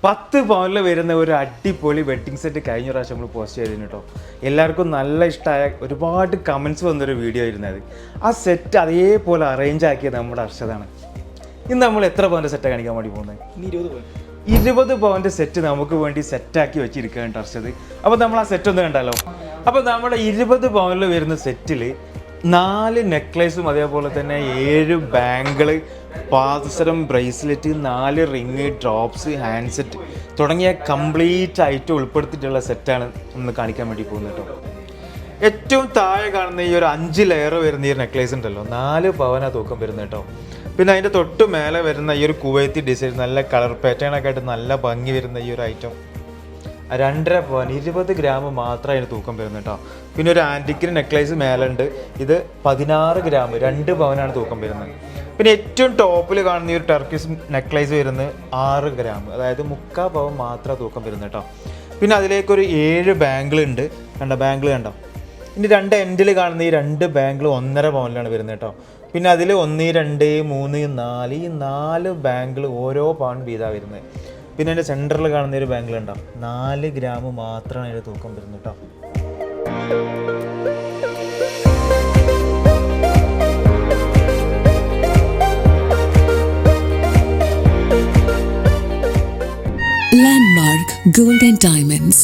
10 പവനിൽ വരുന്ന ഒരു അടിപൊളി വെഡ്ഡിങ് സെറ്റ് കഴിഞ്ഞ പ്രാവശ്യം നമ്മൾ പോസ്റ്റ് ചെയ്തിരുന്നു കേട്ടോ. എല്ലാവർക്കും നല്ല ഇഷ്ടമായ ഒരുപാട് കമൻസ് വന്നൊരു വീഡിയോ ആയിരുന്നു അത്. ആ സെറ്റ് അതേപോലെ അറേഞ്ച് ആക്കിയത് നമ്മുടെ അർഷദാണ്. ഇന്ന് നമ്മൾ എത്ര പവൻ്റെ സെറ്റാണ് കാണിക്കാൻ വേണ്ടി പോകുന്നത്? 20 പവൻ്റെ സെറ്റ് നമുക്ക് വേണ്ടി സെറ്റാക്കി വെച്ചിരിക്കുകയാണ് അർഷദ്. അപ്പോൾ നമ്മൾ ആ സെറ്റ് ഒന്ന് കണ്ടാലോ. അപ്പോൾ നമ്മുടെ 20 പവനിൽ വരുന്ന സെറ്റിൽ 4 നെക്ലേസും അതേപോലെ തന്നെ 7 ബാങ്കിള്, പാദസരം, bracelet, 4 ring, drops, hand set തുടങ്ങിയ കംപ്ലീറ്റ് ഐറ്റം ഉൾപ്പെടുത്തിയിട്ടുള്ള സെറ്റാണ് നമ്മൾ കാണിക്കാൻ വേണ്ടി പോകുന്നത് കേട്ടോ. ഏറ്റവും താഴെ കാണുന്ന ഈ ഒരു 5 ലെയർ വരുന്ന ഈ ഒരു നെക്ലേസ് ഉണ്ടല്ലോ, 4 പവനാ തൂക്കം വരുന്നത് കേട്ടോ. പിന്നെ അതിൻ്റെ തൊട്ട് മേലെ വരുന്ന ഈ ഒരു കുവൈത്തി ഡിസൈൻ, നല്ല കളർ പാറ്റേണൊക്കെ ആയിട്ട് നല്ല ഭംഗി വരുന്ന ഈ ഒരു ഐറ്റം 2.5 പവൻ, 20 ഗ്രാം മാത്രമേ അതിന് തൂക്കം വരുന്നത് കേട്ടോ. പിന്നെ ഒരു ആൻറ്റിക്കിന് നെക്ലേസ് മേലുണ്ട്, ഇത് 16 ഗ്രാം, 2 പവനാണ് തൂക്കം വരുന്നത്. പിന്നെ ഏറ്റവും ടോപ്പിൽ കാണുന്ന ഈ ഒരു ടർക്കിഷ് നെക്ലേസ് വരുന്നത് 6 ഗ്രാം, അതായത് 3/4 പവൻ മാത്രമേ തൂക്കം വരുന്നത് കേട്ടോ. പിന്നെ അതിലേക്കൊരു 7 ബാങ്കിൾ ഉണ്ട്, കണ്ടോ ബാങ്കിൾ കണ്ടോ. ഇനി 2 എൻഡിൽ കാണുന്ന ഈ 2 ബാങ്കിൾ 1.5 പവനിലാണ് വരുന്നത് കേട്ടോ. പിന്നെ അതിൽ 1, 2, 3, 4 ഈ 4 ബാങ്കിൾ ഓരോ പവൻ വീതമാണ് വരുന്നത്. പിന്നെ അതിൻ്റെ സെൻറ്ററിൽ കാണുന്ന ഒരു ബാങ്കിൾ ഉണ്ടാവും, 4 ഗ്രാം മാത്രമാണ് അതിൻ്റെ തൂക്കം വരുന്നത് കേട്ടോ. Landmark Gold and Diamonds,